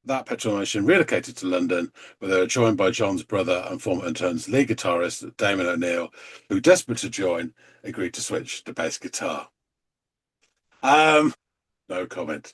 That Petrol Motion relocated to London, where they were joined by John's brother and former Interns lead guitarist Damon O'Neill, who, desperate to join, agreed to switch to bass guitar. No comment.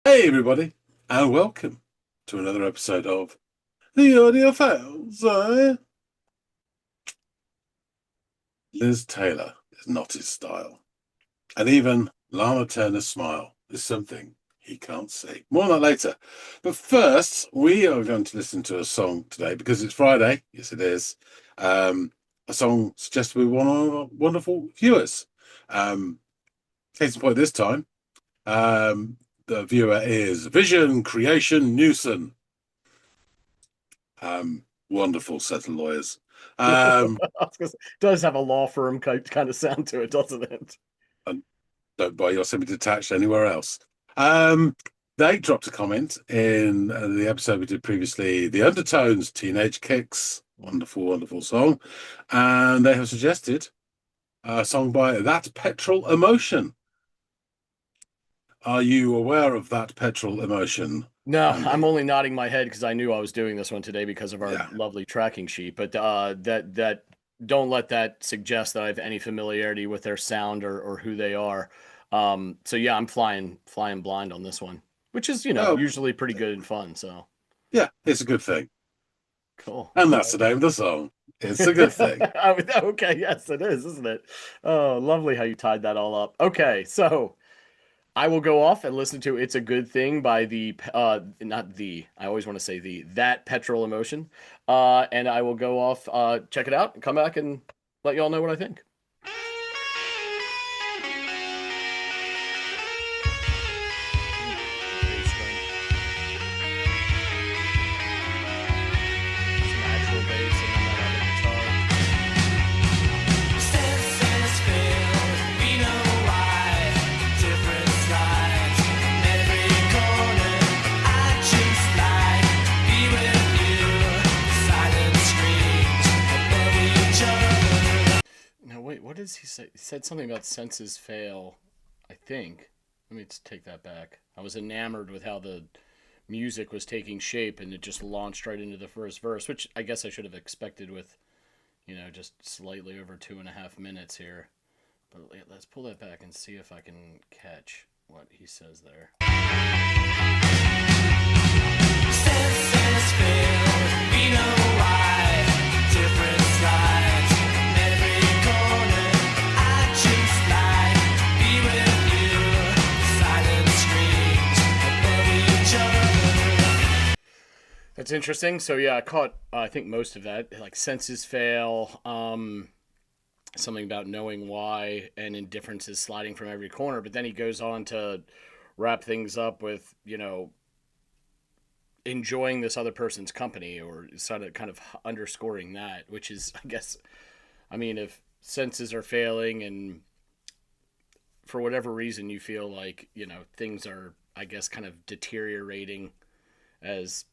Hey, everybody, and welcome to another episode of the Audiophiles. Liz Taylor is not his style, and even Lana Turner's smile is something he can't see. More on that later. But first, we are going to listen to a song today because it's Friday. Yes, it is. A song suggested by one of our wonderful viewers. Case in point this time. The viewer is Vision Creation Newson. Wonderful set of lawyers. Does have a law firm kind of sound to it, doesn't it? And don't buy your semi-detached anywhere else. They dropped a comment in the episode we did previously, The Undertones, Teenage Kicks. Wonderful, wonderful song. And they have suggested a song by That Petrol Emotion. Are you aware of That Petrol Emotion? No, Andy? I'm only nodding my head because I knew I was doing this one today because of our lovely tracking sheet. But that don't let that suggest that I have any familiarity with their sound or who they are. So yeah, I'm flying blind on this one, which is usually pretty good and fun. So yeah, it's a good thing. Cool. And that's the name of the song. It's a good thing. Okay, yes, it is, isn't it? Oh, lovely how you tied that all up. Okay, so I will go off and listen to It's a Good Thing by I always want to say That Petrol Emotion. And I will go off, check it out, and come back and let you all know what I think. What does he say? He said something about senses fail, I think. Let me just take that back. I was enamored with how the music was taking shape, and it just launched right into the first verse, which I guess I should have expected with, just slightly over 2.5 minutes here. But let's pull that back and see if I can catch what he says there. Senses fail, we know why. Different slides. That's interesting. So yeah, I caught I think most of that, like senses fail, something about knowing why, and indifference is sliding from every corner. But then he goes on to wrap things up with enjoying this other person's company, or sort of kind of underscoring that, which is, I guess, if senses are failing and for whatever reason you feel like things are, I guess, kind of deteriorating as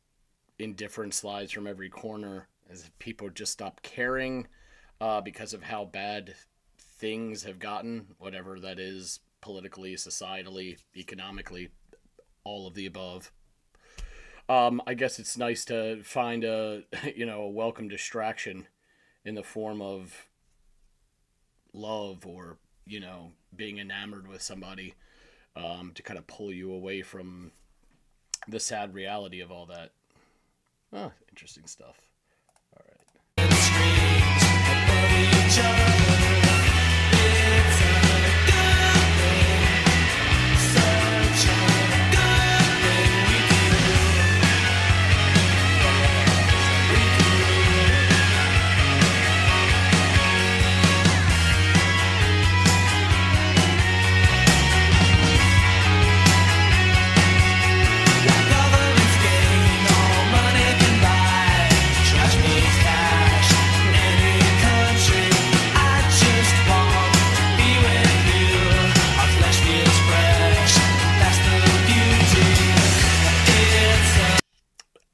indifference slides from every corner, as if people just stop caring because of how bad things have gotten, whatever that is, politically, societally, economically, all of the above. I guess it's nice to find a welcome distraction in the form of love, or being enamored with somebody, to kind of pull you away from the sad reality of all that. Oh, interesting stuff. All right.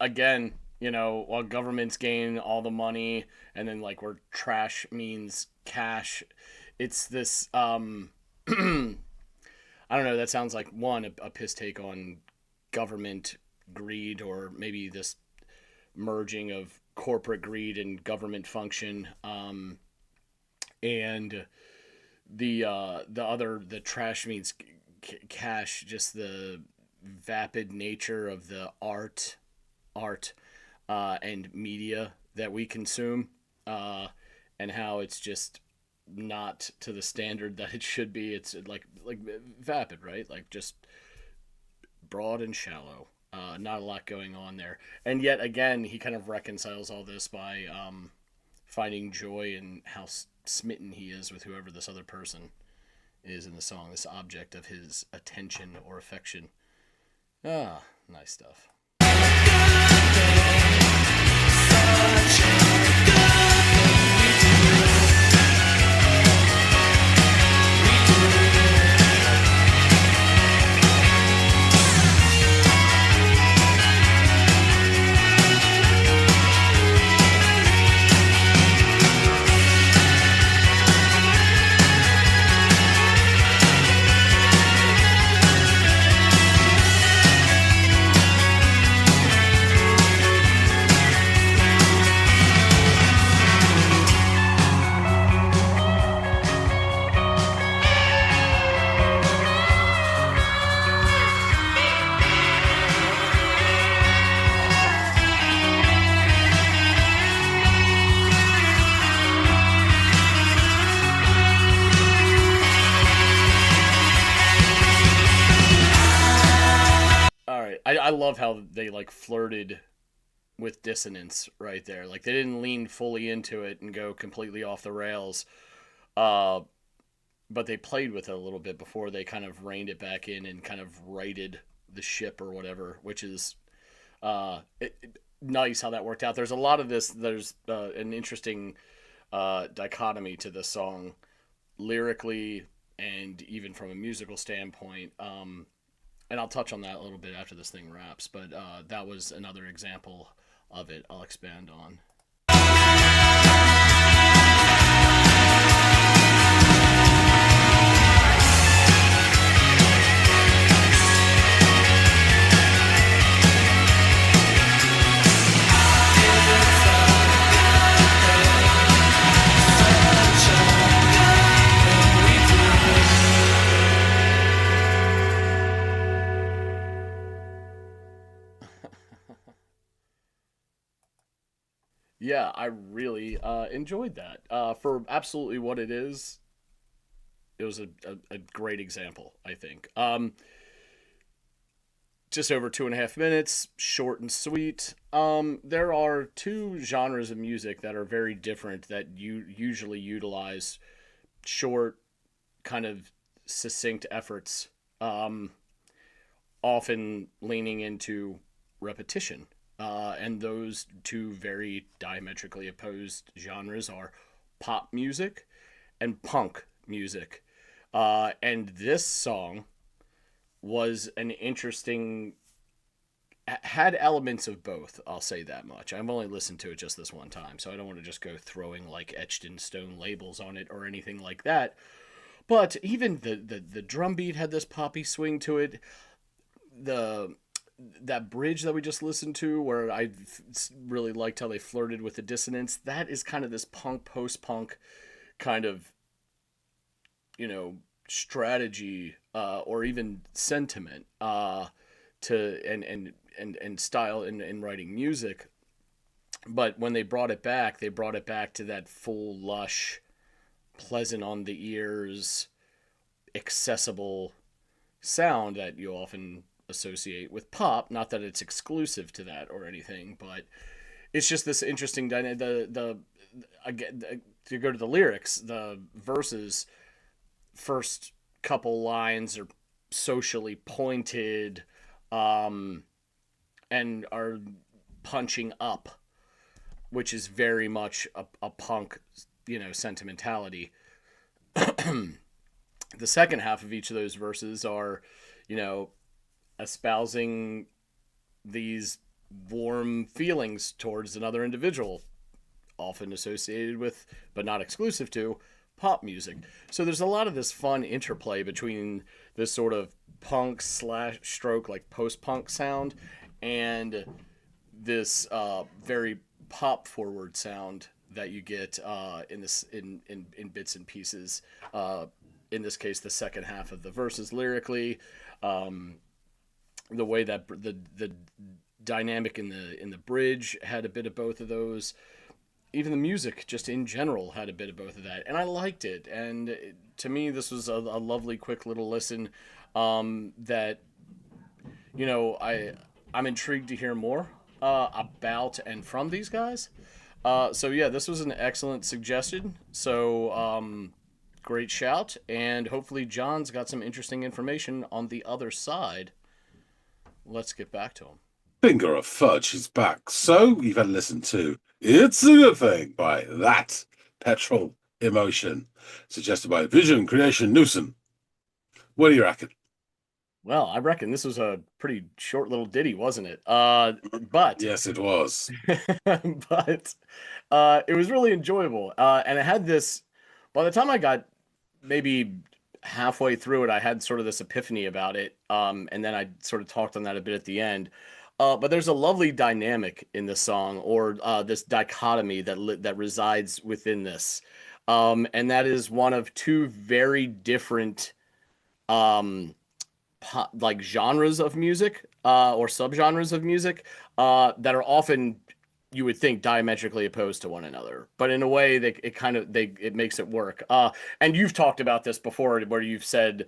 again, while governments gain all the money, and then like where trash means cash, it's this I don't know, that sounds like one a piss take on government greed, or maybe this merging of corporate greed and government function. And the trash means cash, just the vapid nature of the art and media that we consume, and how it's just not to the standard that it should be. It's like vapid, right? Like just broad and shallow. Not a lot going on there. And yet again, he kind of reconciles all this by finding joy in how smitten he is with whoever this other person is in the song, this object of his attention or affection. Ah, nice stuff. All right, I love how they like flirted with dissonance right there. Like they didn't lean fully into it and go completely off the rails. Uh, but they played with it a little bit before they kind of reined it back in and kind of righted the ship or whatever, which is nice how that worked out. There's a lot of this. There's an interesting dichotomy to the song, lyrically and even from a musical standpoint. And I'll touch on that a little bit after this thing wraps. But that was another example of it. I'll expand on. Yeah, I really enjoyed that. For absolutely what it is, it was a great example, I think. Just over 2.5 minutes, short and sweet. There are two genres of music that are very different that you usually utilize short, kind of succinct efforts, often leaning into repetition. And those two very diametrically opposed genres are pop music and punk music. And this song was an interesting, had elements of both, I'll say that much. I've only listened to it just this one time, so I don't want to just go throwing like etched in stone labels on it or anything like that. But even the drum beat had this poppy swing to it. That bridge that we just listened to, where I really liked how they flirted with the dissonance, that is kind of this punk, post-punk kind of, strategy, or even sentiment, to and style in writing music. But when they brought it back to that full, lush, pleasant on the ears, accessible sound that you often associate with pop. Not that it's exclusive to that or anything, but it's just this interesting again, to go to the lyrics, the verses, first couple lines are socially pointed, and are punching up, which is very much a punk, sentimentality. The second half of each of those verses are, espousing these warm feelings towards another individual, often associated with, but not exclusive to, pop music. So there's a lot of this fun interplay between this sort of punk slash stroke, like post punk sound, and this very pop forward sound that you get in this in bits and pieces. In this case, the second half of the verses lyrically, um, the way that the dynamic in the bridge had a bit of both of those. Even the music, just in general, had a bit of both of that, and I liked it. And to me, this was a lovely, quick little listen. That I'm intrigued to hear more about and from these guys. So yeah, this was an excellent suggestion. So great shout, and hopefully John's got some interesting information on the other side. Let's get back to him. Finger of Fudge is back. So you've had to listen to It's a Good Thing by That Petrol Emotion, suggested by Vision Creation Newson. What do you reckon? Well, I reckon this was a pretty short little ditty, wasn't it? But Yes, it was. but it was really enjoyable, and it had this. By the time I got maybe halfway through it, I had sort of this epiphany about it, and then I sort of talked on that a bit at the end. But there's a lovely dynamic in the song, or this dichotomy that resides within this, and that is one of two very different um, like genres of music or subgenres of music that are often, you would think, diametrically opposed to one another, but in a way that it makes it work. And you've talked about this before, where you've said,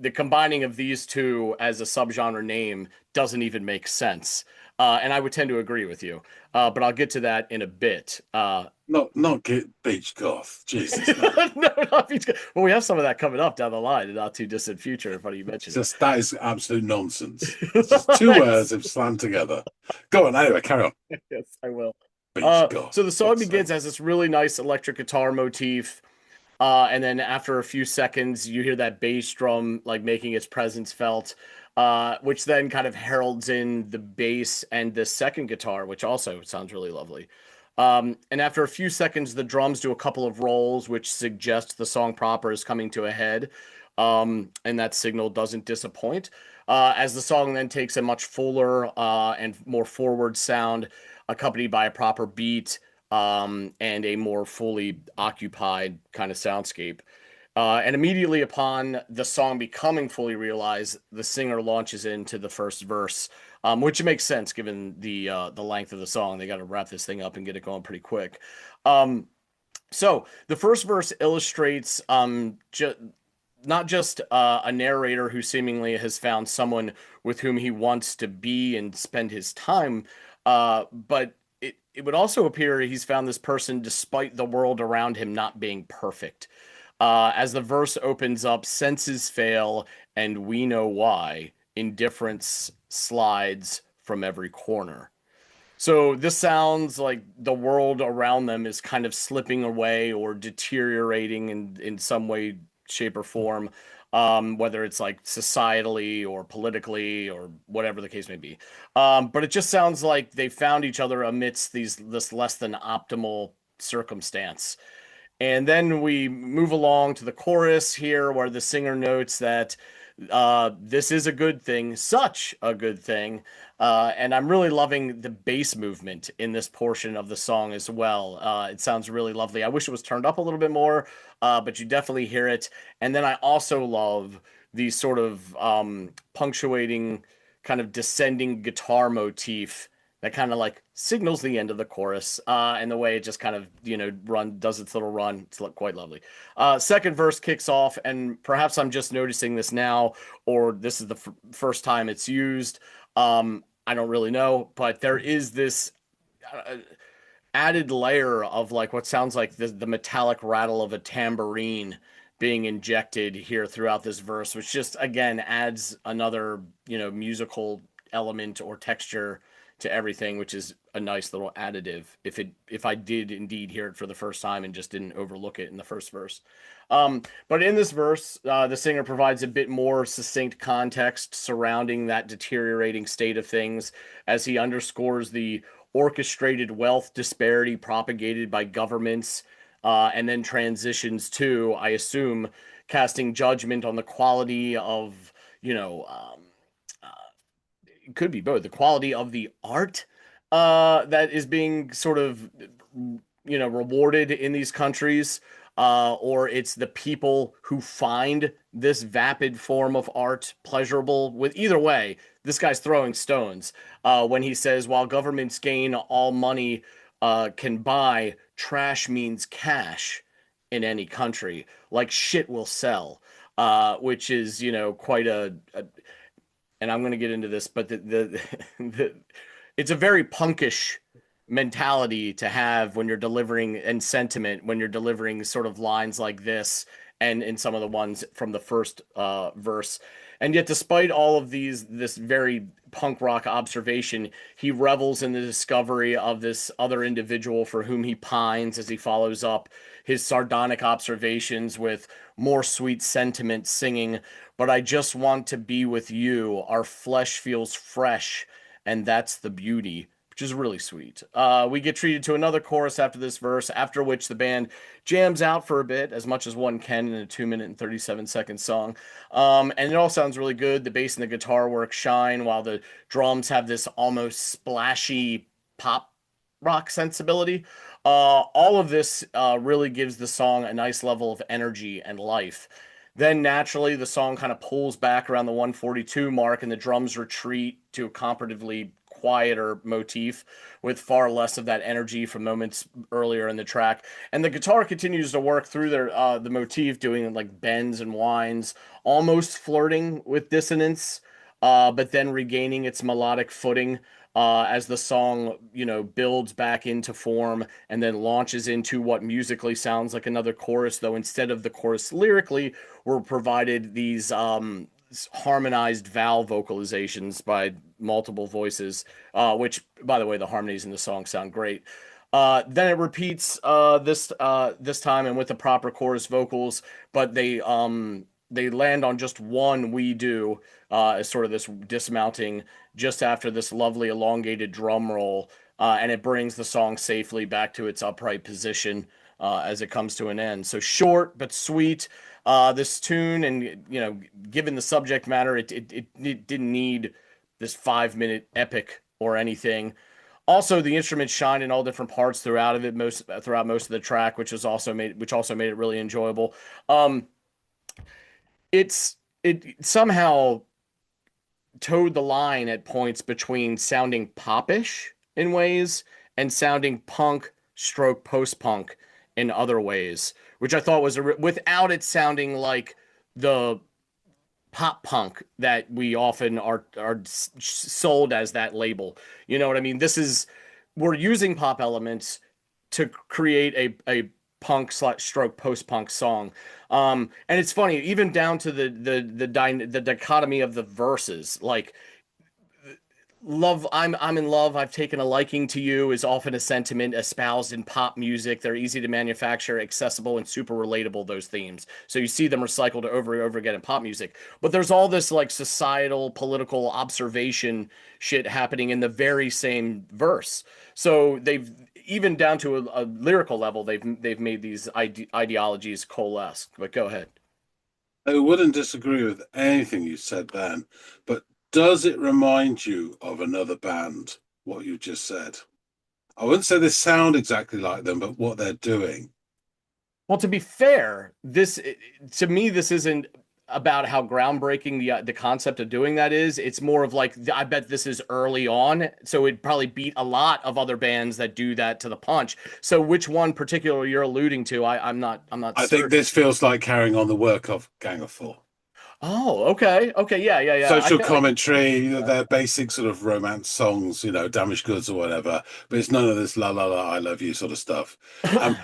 the combining of these two as a subgenre name doesn't even make sense. And I would tend to agree with you, but I'll get to that in a bit. Not get beach goth. Jesus, no. No, not beach. Well, we have some of that coming up down the line in the not too distant future. Funny you mentioned it. Just that is absolute nonsense. It's just two words have slammed together. Go on, anyway, carry on. Yes, I will. Beach goth. So the song God's begins sake. as this really nice electric guitar motif. And then after a few seconds, you hear that bass drum like making its presence felt, which then kind of heralds in the bass and the second guitar, which also sounds really lovely. And after a few seconds, the drums do a couple of rolls, which suggest the song proper is coming to a head. And that signal doesn't disappoint. As the song then takes a much fuller and more forward sound, accompanied by a proper beat and a more fully occupied kind of soundscape. And immediately upon the song becoming fully realized, the singer launches into the first verse, which makes sense given the length of the song. They got to wrap this thing up and get it going pretty quick. So the first verse illustrates not just a narrator who seemingly has found someone with whom he wants to be and spend his time, but it would also appear he's found this person despite the world around him not being perfect. As the verse opens up, senses fail, and we know why. Indifference slides from every corner. So this sounds like the world around them is kind of slipping away or deteriorating in some way, shape, or form, whether it's like societally or politically or whatever the case may be. But it just sounds like they found each other amidst this less than optimal circumstance. And then we move along to the chorus here, where the singer notes that this is a good thing, such a good thing. And I'm really loving the bass movement in this portion of the song as well. It sounds really lovely. I wish it was turned up a little bit more, but you definitely hear it. And then I also love these sort of punctuating, kind of descending guitar motif that kind of like signals the end of the chorus, and the way it just kind of does its little run. It's quite lovely. Second verse kicks off, and perhaps I'm just noticing this now, or this is the first time it's used. I don't really know, but there is this added layer of like what sounds like the metallic rattle of a tambourine being injected here throughout this verse, which just again adds another musical element or texture to everything, which is a nice little additive if I did indeed hear it for the first time and just didn't overlook it in the first verse. But in this verse, the singer provides a bit more succinct context surrounding that deteriorating state of things as he underscores the orchestrated wealth disparity propagated by governments, and then transitions to, I assume, casting judgment on the quality of, you know, it could be both the quality of the art that is being sort of, rewarded in these countries, or it's the people who find this vapid form of art pleasurable. With either way, this guy's throwing stones when he says, while governments gain all money can buy, trash means cash in any country. Like shit will sell, which is, quite a and I'm going to get into this, but the it's a very punkish mentality to have when you're delivering, and sentiment when you're delivering sort of lines like this, and in some of the ones from the first verse. And yet, despite all of this very punk rock observation, he revels in the discovery of this other individual for whom he pines as he follows up his sardonic observations with more sweet sentiment, singing, "But I just want to be with you. Our flesh feels fresh, and that's the beauty," which is really sweet. We get treated to another chorus after this verse, after which the band jams out for a bit, as much as one can in a 2 minute and 37-second song. And it all sounds really good. The bass and the guitar work shine, while the drums have this almost splashy pop rock sensibility. All of this really gives the song a nice level of energy and life. Then naturally, the song kind of pulls back around the 142 mark, and the drums retreat to a comparatively quieter motif with far less of that energy from moments earlier in the track. And the guitar continues to work through the motif, doing like bends and winds, almost flirting with dissonance, but then regaining its melodic footing as the song, builds back into form and then launches into what musically sounds like another chorus, though instead of the chorus lyrically, we're provided these harmonized vowel vocalizations by multiple voices, which, by the way, the harmonies in the song sound great. Then it repeats this time and with the proper chorus vocals, but they land on just one "we do" as sort of this dismounting just after this lovely elongated drum roll, and it brings the song safely back to its upright position as it comes to an end. So short but sweet. This tune, and given the subject matter, it didn't need this 5 minute epic or anything. Also, the instruments shine in all different parts throughout most of the track, which also made it really enjoyable. It somehow towed the line at points between sounding popish in ways and sounding punk stroke post punk in other ways, which I thought was without it sounding like the pop punk that we often are sold as that label. You know what I mean? We're using pop elements to create a punk stroke post punk song. And it's funny, even down to the dichotomy of the verses. Like, love, I'm in love, I've taken a liking to you is often a sentiment espoused in pop music. They're easy to manufacture, accessible, and super relatable, those themes. So you see them recycled over and over again in pop music. But there's all this like societal, political observation shit happening in the very same verse. So they've, even down to a lyrical level, they've made these ideologies coalesce. But go ahead. I wouldn't disagree with anything you said, Ben, but does it remind you of another band, what you just said? I wouldn't say they sound exactly like them, but what they're doing. Well, to be fair, this to me this isn't about how groundbreaking the concept of doing that is. It's more of like, I bet this is early on, so it probably beat a lot of other bands that do that to the punch. So which one particularly you're alluding to, I'm not I think certain. this feels like carrying on the work of Gang of Four. Oh, okay, okay, yeah, yeah, yeah. Social I commentary, their basic sort of romance songs, damaged goods or whatever, but it's none of this la la la, I love you sort of stuff. Um,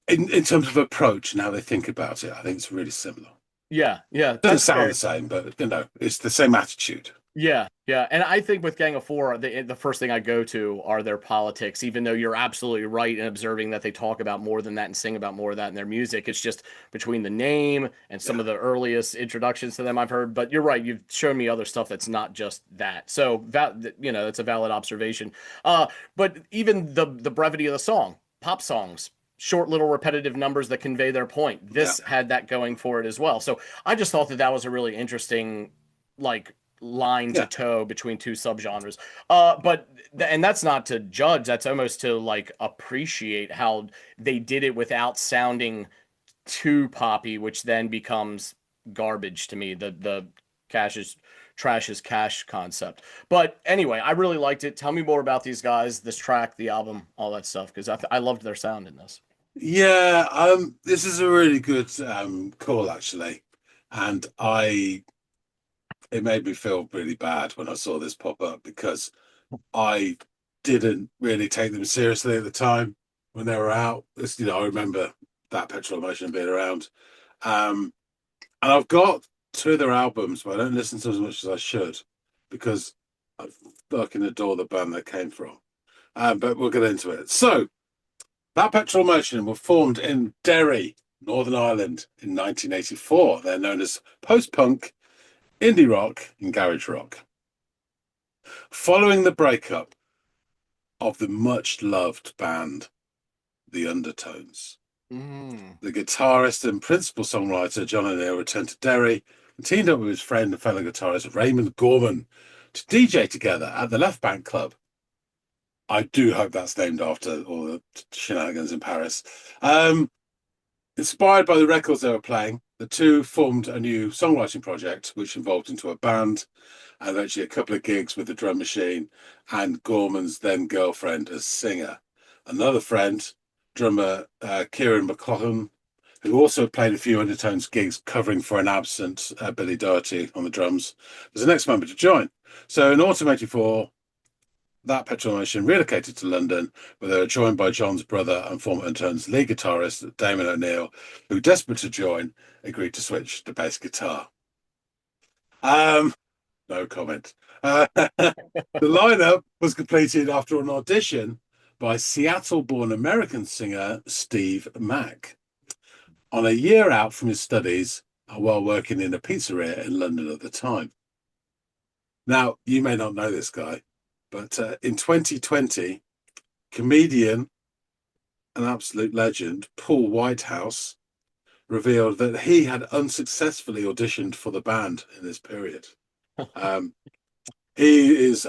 in terms of approach and how they think about it, I think it's really similar. Yeah, yeah, Doesn't that's sound the fair. same, but it's the same attitude. Yeah, yeah, and I think with Gang of Four, the first thing I go to are their politics. Even though you're absolutely right in observing that they talk about more than that and sing about more of that in their music, it's just between the name and some Yeah, of the earliest introductions to them I've heard. But you're right, you've shown me other stuff that's not just that. So that's a valid observation. But even the brevity of the song, pop songs. Short little repetitive numbers that convey their point. yeah, This had that going for it as well. So I just thought that was a really interesting, like, line to yeah. toe between two subgenres. And that's not to judge. That's almost to like appreciate how they did it without sounding too poppy, which then becomes garbage to me. The cash is trash is cash concept. But anyway, I really liked it. Tell me more about these guys, this track, the album, all that stuff, because I loved their sound in this. Yeah, this is a really good call actually, and I it made me feel really bad when I saw this pop up because I didn't really take them seriously at the time when they were out. I remember that Petrol Motion being around, um, and I've got two of their albums, but I don't listen to as much as I should because I fucking adore the band they came from. But we'll get into it. So that Petrol Motion were formed in Derry, Northern Ireland in 1984. They're known as post-punk, indie rock, and garage rock. Following the breakup of the much-loved band, The Undertones, Mm. the guitarist and principal songwriter John O'Neill returned to Derry and teamed up with his friend and fellow guitarist Raymond Gorman to DJ together at the Left Bank Club. I do hope that's named after all the shenanigans in Paris. Um, Inspired by the records they were playing, the two formed a new songwriting project, which evolved into a band and eventually a couple of gigs with the drum machine and Gorman's then girlfriend as singer. Another friend, drummer Kieran McLaughlin, who also played a few Undertones gigs covering for an absent Billy Doherty on the drums, was the next member to join. So in autumn '84, that Petrol Motion relocated to London, where they were joined by John's brother and former Undertones lead guitarist Damon O'Neill, who, desperate to join, agreed to switch to bass guitar. Um, no comment. The lineup was completed after an audition by Seattle-born American singer Steve Mack on a year out from his studies while working in a pizzeria in London at the time. Now, you may not know this guy, but in 2020, comedian and absolute legend Paul Whitehouse revealed that he had unsuccessfully auditioned for the band in this period. Um, he is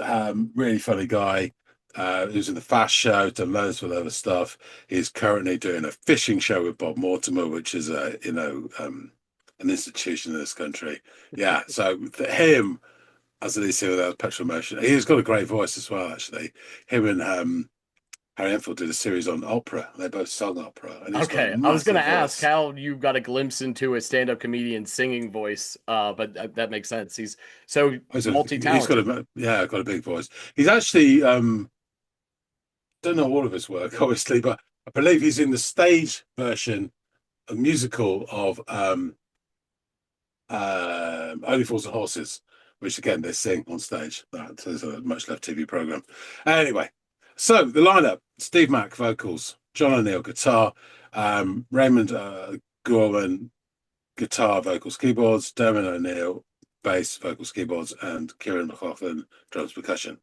really funny guy. He was in the Fast Show, done loads of other stuff. He's currently doing a fishing show with Bob Mortimer, which is an institution in this country. Yeah, so him as the lead singer of Petrol Motion, he's got a great voice as well. Actually, him and Harry Enfield did a series on opera. They both sung opera, and he's got a Okay, I was gonna massive ask voice. how you got a glimpse into a stand-up comedian singing voice, but that makes sense. He's so He's got multi-talented. got a big voice. He's actually don't know all of his work, obviously, but I believe he's in the stage version, a musical of Only Fools and Horses, which again they sing on stage. That is a much loved TV program. Anyway, so the lineup: Steve Mack vocals, John O'Neill guitar, Raymond Gorman guitar, vocals, keyboards, Dermot O'Neill bass, vocals, keyboards, and Kieran McLaughlin drums, percussion.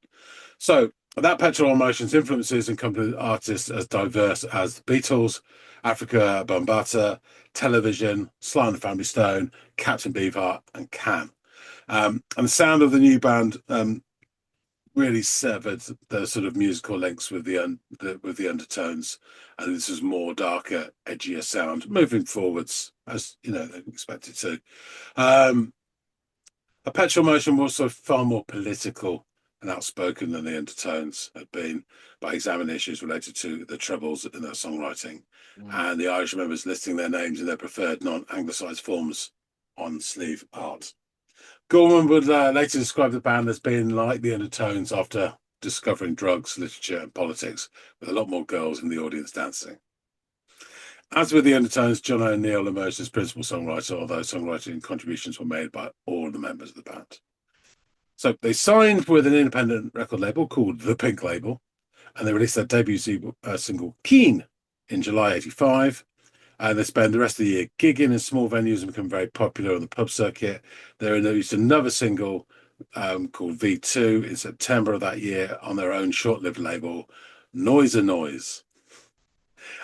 So that Petrol Motion's influences encompass artists as diverse as the Beatles, Africa Bambaataa, Television, Sly and the Family Stone, Captain Beefheart, and Can. And the sound of the new band really severed the sort of musical links with the Undertones, and this is more darker, edgier sound moving forwards, as you know they expected to. Um, a Petrol Motion was also far more political and outspoken than the Undertones had been by examining issues related to the troubles in their songwriting Mm. and the Irish members listing their names in their preferred non-anglicised forms on sleeve art. Gorman would later describe the band as being like the Undertones after discovering drugs, literature, and politics, with a lot more girls in the audience dancing. As with the Undertones, John O'Neill emerged as principal songwriter, although songwriting contributions were made by all the members of the band. So they signed with an independent record label called The Pink Label, and they released their debut single Keen in July '85. And they spend the rest of the year gigging in small venues and become very popular on the pub circuit. They released another single called V2 in September of that year on their own short-lived label, Noise a Noise.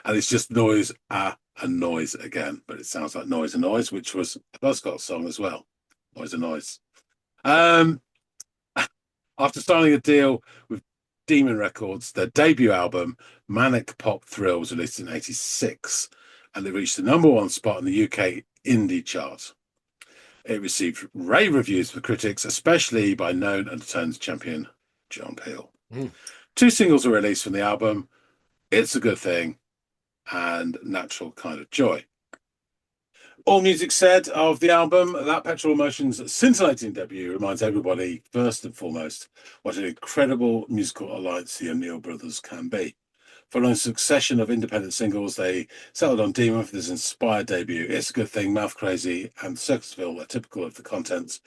And it's just noise and noise again, but it sounds like Noise a Noise, which was a Buzzcocks song as well. Noise a Noise. Um, After signing a deal with Demon Records, their debut album, Manic Pop Thrill, was released in '86, and they reached the #1 spot in the UK indie chart. It received rave reviews from critics, especially by known Undertones champion John Peel. Mm. 2 singles were released from the album, It's a Good Thing and Natural Kind of Joy. All music said of the album, that Petrol Emotions' scintillating debut reminds everybody, first and foremost, what an incredible musical alliance the O'Neill brothers can be. Following a succession of independent singles, they settled on Demon for this inspired debut. It's a Good Thing, Mouth Crazy, and Circusville are typical of the contents.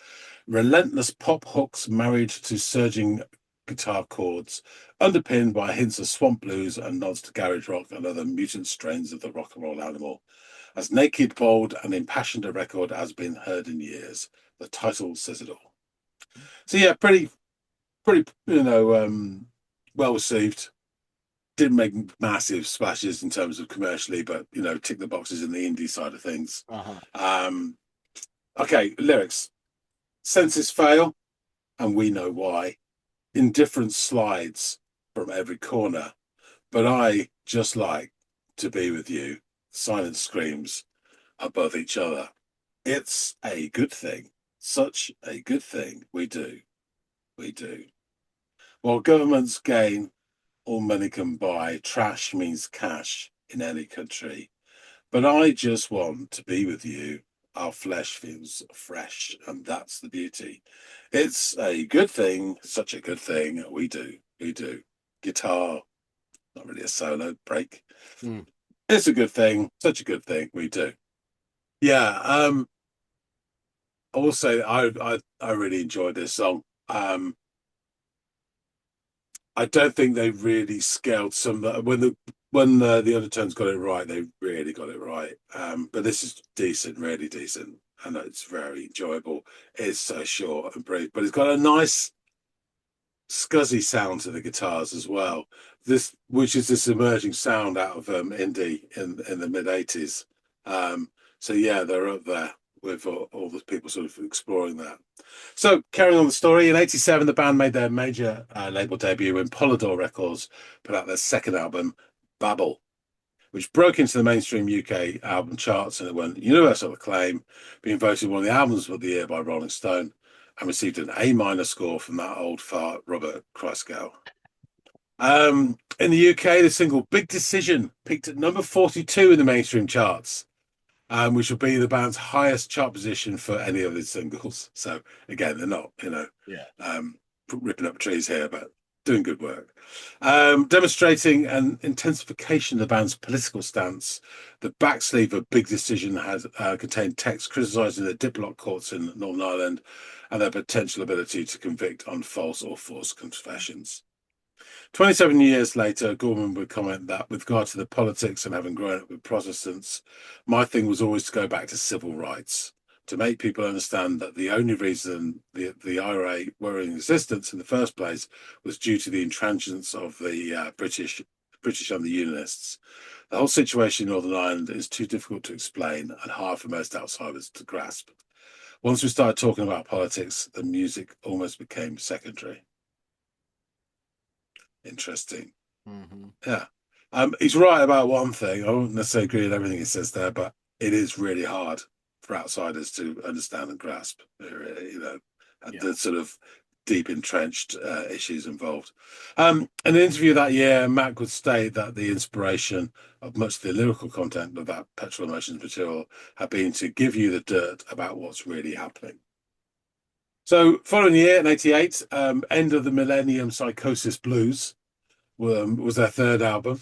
Relentless pop hooks married to surging guitar chords, underpinned by hints of swamp blues and nods to garage rock and other mutant strains of the rock and roll animal. As naked, bold, and impassioned a record has been heard in years. The title says it all. So yeah, pretty, well received. Didn't make massive splashes in terms of commercially, but tick the boxes in the indie side of things. Okay, lyrics. Senses fail, and we know why. Indifference slides from every corner, but I just like to be with you. Silent screams above each other. It's a good thing. Such a good thing. We do. We do. While governments gain all money can buy, trash means cash in any country. But I just want to be with you. Our flesh feels fresh, and that's the beauty. It's a good thing, such a good thing. We do. We do. Guitar, not really a solo break. Mm. It's a good thing, such a good thing. We do. Yeah. I will say I really enjoyed this song. I don't think they really scaled some when the Undertones got it right, they really got it right. But this is decent, really decent, and it's very enjoyable. It's so short and brief, but it's got a nice scuzzy sound to the guitars as well. Which is this emerging sound out of indie in the mid '80s. So yeah, they're up there with all the people sort of exploring that. So carrying on the story, in '87, the band made their major label debut when Polydor Records put out their second album, Babel, which broke into the mainstream UK album charts and it won universal acclaim, being voted one of the albums of the year by Rolling Stone, and received an A- score from that old fart, Robert Christgau. In the UK, the single Big Decision peaked at number 42 in the mainstream charts, which will be the band's highest chart position for any of its singles. So again, they're not, Yeah. ripping up trees here, but doing good work. Demonstrating an intensification of the band's political stance, the back sleeve of Big Decision has contained text criticising the diplomat courts in Northern Ireland and their potential ability to convict on false or forced confessions. 27 years later, Gorman would comment that with regard to the politics and having grown up with Protestants, my thing was always to go back to civil rights, to make people understand that the only reason the IRA were in existence in the first place was due to the intransigence of the British and the Unionists. The whole situation in Northern Ireland is too difficult to explain and hard for most outsiders to grasp. Once we started talking about politics, the music almost became secondary. Interesting. Mm-hmm. Yeah. He's right about one thing. I won't necessarily agree with everything he says there, but it is really hard for outsiders to understand and grasp, Yeah. the sort of deep entrenched issues involved. In an interview that year, Mac would state that the inspiration of much of the lyrical content of that Petrol Emotions material had been to give you the dirt about what's really happening. So, following year in '88, End of the Millennium Psychosis Blues was their third album.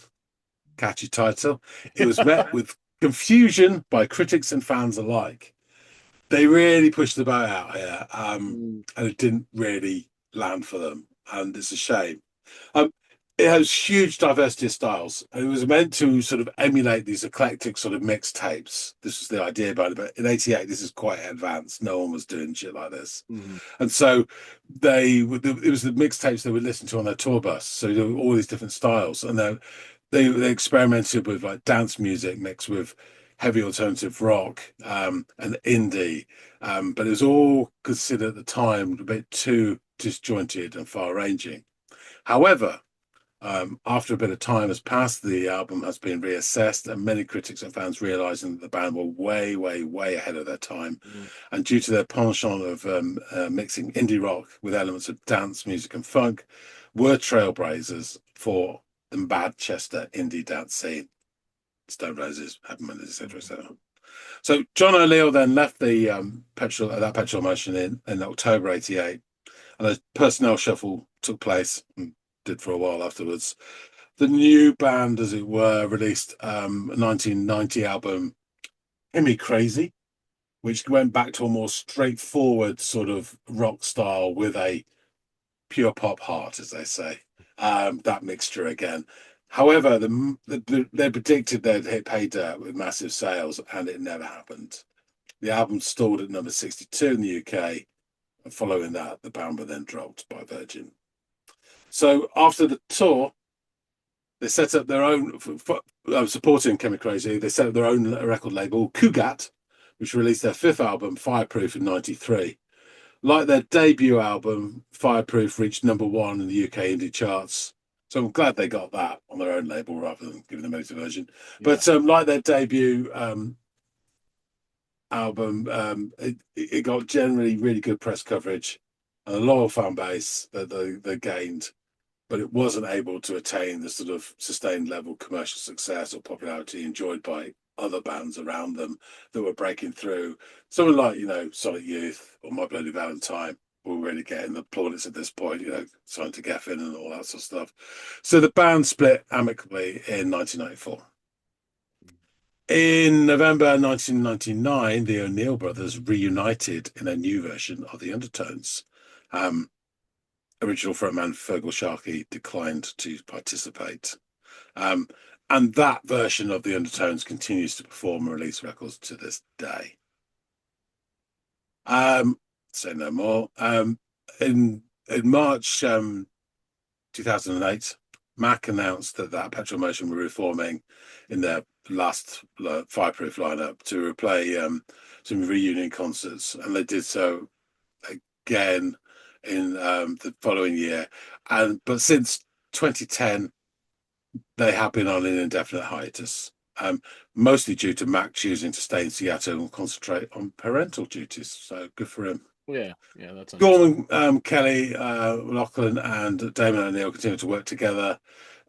Catchy title. It was met with confusion by critics and fans alike. they really pushed the boat out here, Mm. and it didn't really land for them, and it's a shame. Um, it has huge diversity of styles. It was meant to sort of emulate these eclectic sort of mixtapes. This was the idea about it. But in '88, this is quite advanced. No one was doing shit like this. Mhm. And so it was the mixtapes they would listen to on their tour bus. So there were all these different styles. And they experimented with like dance music mixed with heavy alternative rock, and indie. But it was all considered at the time a bit too disjointed and far ranging. However, after a bit of time has passed, the album has been reassessed, and many critics and fans realizing that the band were way, way, way ahead of their time. Mhm. And due to their penchant of mixing indie rock with elements of dance music and funk, were trailblazers for the Manchester indie dance scene. Stone Roses, Happy Mondays, etc., etc. So John O'Leary then left the Petrol Motion in October '88, and a personnel shuffle took place and did for a while afterwards. The new band, as it were, released a 1990 album, Himmy Crazy, which went back to a more straightforward sort of rock style with a pure pop heart, as they say. That mixture again. However, they predicted they'd hit pay dirt with massive sales, and it never happened. The album stalled at number 62 in the UK, and following that, the band were then dropped by Virgin. So after the tour, they set up their own, supporting Chemi Crazy, they set up their own record label, Cougat, which released their fifth album, Fireproof, in '93. Like their debut album, Fireproof reached number one in the UK indie charts. So I'm glad they got that on their own label rather than giving them a version. Yeah. But like their debut album, it got generally really good press coverage and a loyal fan base that they gained, but it wasn't able to attain the sort of sustained level commercial success or popularity enjoyed by other bands around them that were breaking through. Someone like, Sonic Youth or My Bloody Valentine were really getting the plaudits at this point, signed to Geffen and all that sort of stuff. So the band split amicably in 1994. In November 1999, the O'Neill brothers reunited in a new version of The Undertones. Um, Original frontman Fergal Sharkey declined to participate. Um, and that version of the Undertones continues to perform and release records to this day. Um, Say no more. In March 2008, Mac announced that Petrol Motion were reforming in their last Fireproof lineup to replay some reunion concerts, and they did so again in the following year. But since 2010, they have been on an indefinite hiatus, mostly due to Mac choosing to stay in Seattle and concentrate on parental duties. So good for him. Yeah. Yeah. That's Gorman, understandable. Kelly, Lachlan, and Damon O'Neill continued to work together.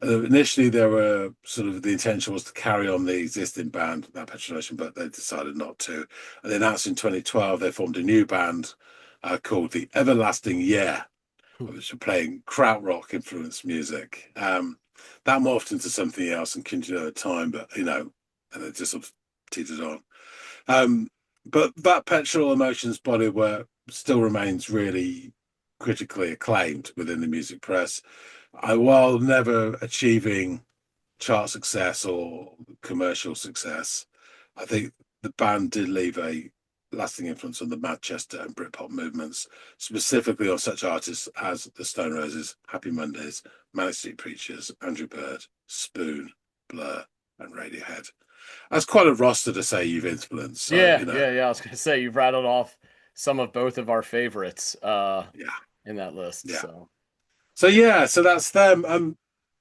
Initially, there were sort of the intention was to carry on the existing band, that Petronation, but they decided not to. And then, announced in 2012, they formed a new band called the Everlasting Yeah, which were playing krautrock influenced music. That morphed into something else and continued over time, but and it just sort of teetered on. Um, but that Petrol Emotions body of work still remains really critically acclaimed within the music press. While never achieving chart success or commercial success, I think the band did leave a lasting influence on the Manchester and Britpop movements, specifically on such artists as the Stone Roses, Happy Mondays, Manic Street Preachers, Andrew Bird, Spoon, Blur, and Radiohead. That's quite a roster to say you've influenced. So, Yeah. Yeah. Yeah. I was gonna say you've rattled off some of both of our favorites yeah, in that list. yeah. So So yeah, so that's them.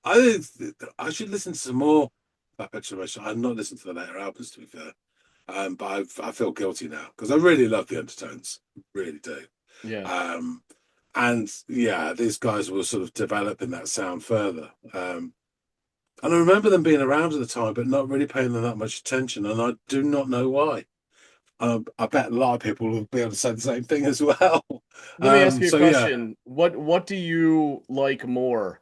I should listen to some more about Petrol Motion. I've not listened to the later albums, to be fair. But I feel guilty now because I really love the Undertones, really do. yeah. Um, and yeah, these guys were sort of developing that sound further. And I remember them being around at the time, but not really paying them that much attention. And I do not know why. I bet a lot of people will be able to say the same thing as well. Let me ask you a So yeah, question. What do you like more?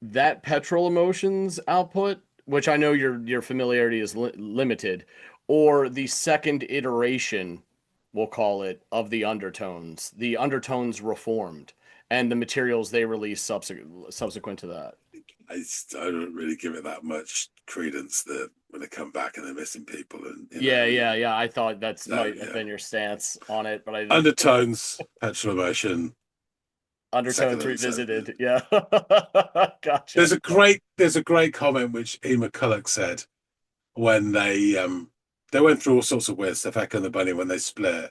That Petrol Emotions output, which I know your familiarity is limited, or the second iteration we'll call it, of the Undertones. The Undertones reformed, and the materials they released subsequent to that. I don't really give it that much credence that when they come back and they're missing people, and Yeah. I thought that's so might have been your stance on it, but I didn't. undertones, petrol emotion, Undertones secondary. So revisited. Yeah, gotcha. there's a great comment which Ian McCulloch said when they went through all sorts of weird stuff, Echo and the Bunny, when they split,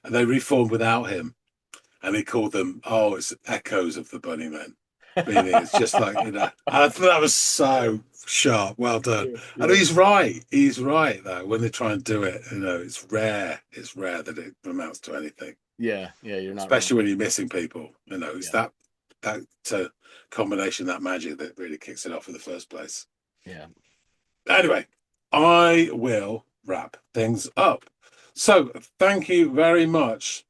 and they reformed without him, and he called them, oh, it's echoes of the Bunnymen. Meaning it's just like, and I thought that was so sharp. Well done. And Yeah, he's right though. When they try and do it, it's rare that it amounts to anything, yeah. You're not wrong. especially when you're missing people. It's Yeah, that combination, that magic that really kicks it off in the first place. yeah. Anyway, I will wrap things up. So thank you very much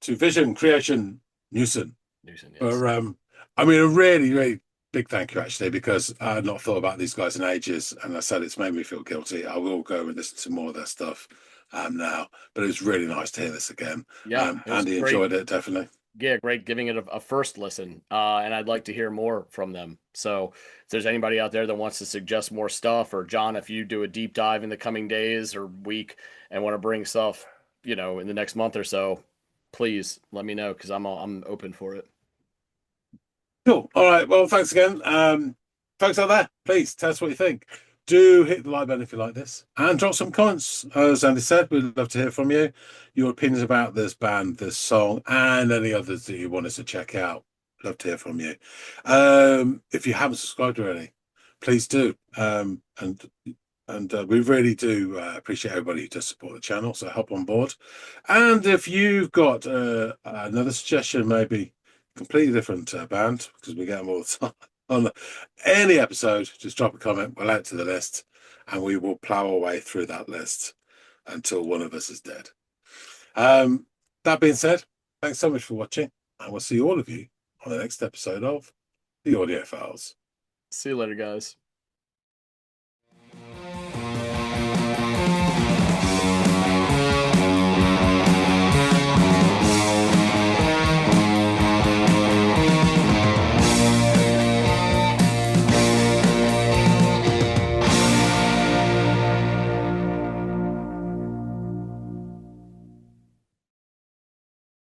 to Vision Creation Newson Newsom, yes. for I mean, a really, really big thank you actually, because I had not thought about these guys in ages, and I said it's made me feel guilty. I will go and listen to more of their stuff now, but it was really nice to hear this again. Yeah, it was Andy great. enjoyed it definitely. Yeah, great giving it a first listen. And I'd like to hear more from them. So if there's anybody out there that wants to suggest more stuff, or John, if you do a deep dive in the coming days or week and want to bring stuff, in the next month or so, please let me know because I'm open for it. Cool. All right. Well, thanks again. Folks out there, please tell us what you think. Do hit the like button if you like this, and drop some comments. As Andy said, we'd love to hear from you. Your opinions about this band, this song, and any others that you want us to check out. Love to hear from you. If you haven't subscribed already, please do. And we really do appreciate everybody who does support the channel. So hop on board. And if you've got another suggestion, maybe completely different band, because we get them all the time on any episode, just drop a comment. We'll add to the list, and we will plow our way through that list until one of us is dead. That being said, thanks so much for watching, and we'll see all of you on the next episode of the Audiophiles. See you later, guys.